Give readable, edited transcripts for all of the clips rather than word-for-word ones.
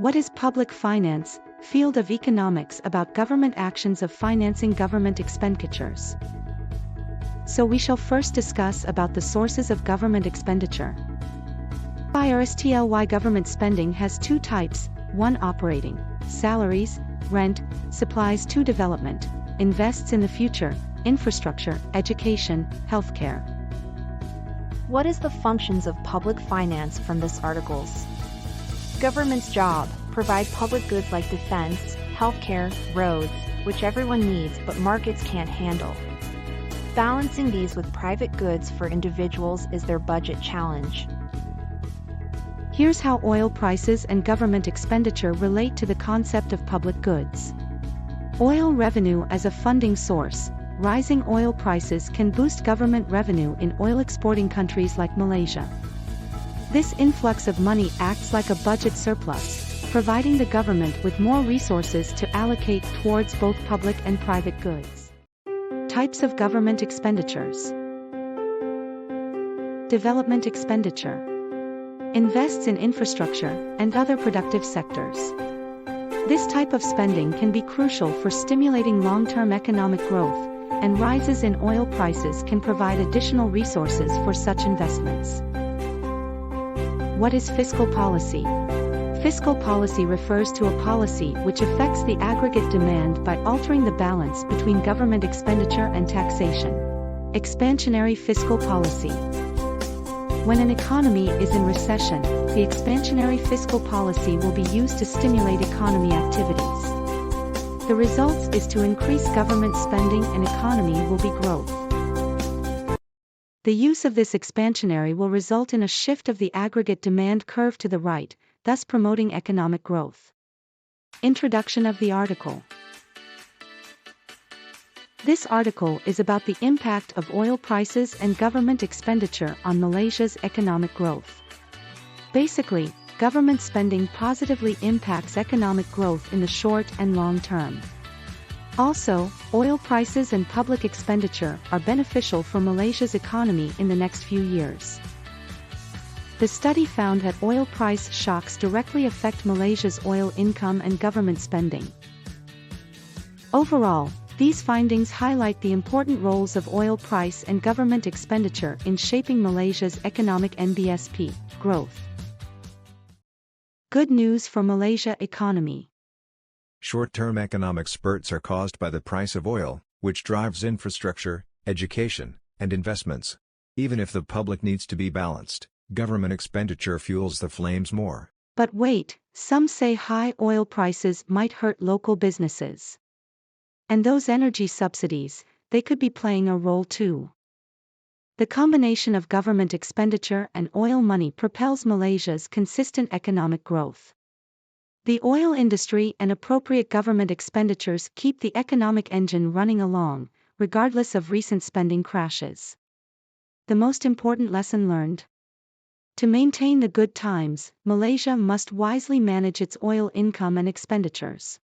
What is public finance? Field of economics about government actions of financing government expenditures. So we shall first discuss about the sources of government expenditure. IRSTLY government spending has two types, 1 operating, salaries, rent, supplies. 2 development, invests in the future, infrastructure, education, healthcare. What is the functions of public finance from this articles? Government's job, provide public goods like defense, healthcare, roads, which everyone needs but markets can't handle. Balancing these with private goods for individuals is their budget challenge. Here's how oil prices and government expenditure relate to the concept of public goods. Oil revenue as a funding source. Rising oil prices can boost government revenue in oil-exporting countries like Malaysia. This influx of money acts like a budget surplus, providing the government with more resources to allocate towards both public and private goods. Types of government expenditures. Development expenditure. Invests in infrastructure and other productive sectors. This type of spending can be crucial for stimulating long-term economic growth, and rises in oil prices can provide additional resources for such investments. What is fiscal policy? Fiscal policy refers to a policy which affects the aggregate demand by altering the balance between government expenditure and taxation. Expansionary fiscal policy. When an economy is in recession, the expansionary fiscal policy will be used to stimulate economy activities. The result is to increase government spending and economy will be growth. The use of this expansionary will result in a shift of the aggregate demand curve to the right, thus promoting economic growth. Introduction of the article. This article is about the impact of oil prices and government expenditure on Malaysia's economic growth. Basically, government spending positively impacts economic growth in the short and long term. Also, oil prices and public expenditure are beneficial for Malaysia's economy in the next few years. The study found that oil price shocks directly affect Malaysia's oil income and government spending. Overall, these findings highlight the important roles of oil price and government expenditure in shaping Malaysia's economic NBSP growth. Good news for Malaysia economy. Short-term economic spurts are caused by the price of oil, which drives infrastructure, education, and investments. Even if the public needs to be balanced, government expenditure fuels the flames more. But wait, some say high oil prices might hurt local businesses. And those energy subsidies, they could be playing a role too. The combination of government expenditure and oil money propels Malaysia's consistent economic growth. The oil industry and appropriate government expenditures keep the economic engine running along, regardless of recent spending crashes. The most important lesson learned? To maintain the good times, Malaysia must wisely manage its oil income and expenditures.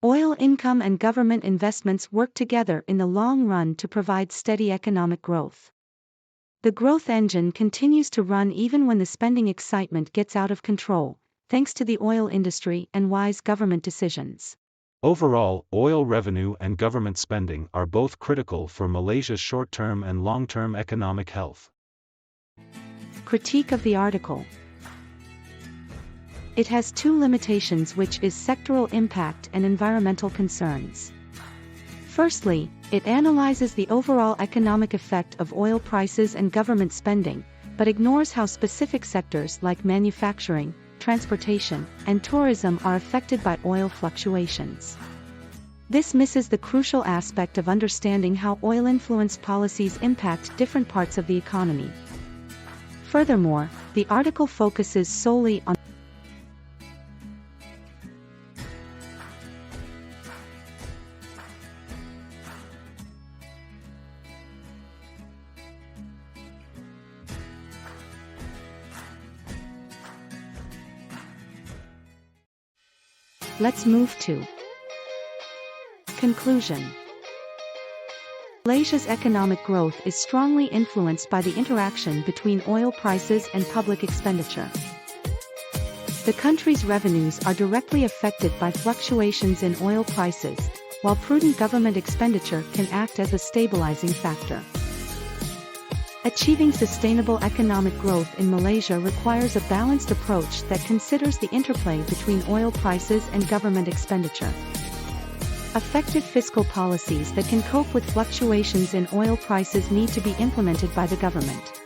Oil income and government investments work together in the long run to provide steady economic growth. The growth engine continues to run even when the spending excitement gets out of control, thanks to the oil industry and wise government decisions. Overall, oil revenue and government spending are both critical for Malaysia's short-term and long-term economic health. Critique of the article. It has two limitations, which is sectoral impact and environmental concerns. Firstly, it analyzes the overall economic effect of oil prices and government spending, but ignores how specific sectors like manufacturing, transportation, and tourism are affected by oil fluctuations. This misses the crucial aspect of understanding how oil-influenced policies impact different parts of the economy. Furthermore, the article focuses solely on Let's move to conclusion. Malaysia's economic growth is strongly influenced by the interaction between oil prices and public expenditure. The country's revenues are directly affected by fluctuations in oil prices, while prudent government expenditure can act as a stabilizing factor. Achieving sustainable economic growth in Malaysia requires a balanced approach that considers the interplay between oil prices and government expenditure. Effective fiscal policies that can cope with fluctuations in oil prices need to be implemented by the government.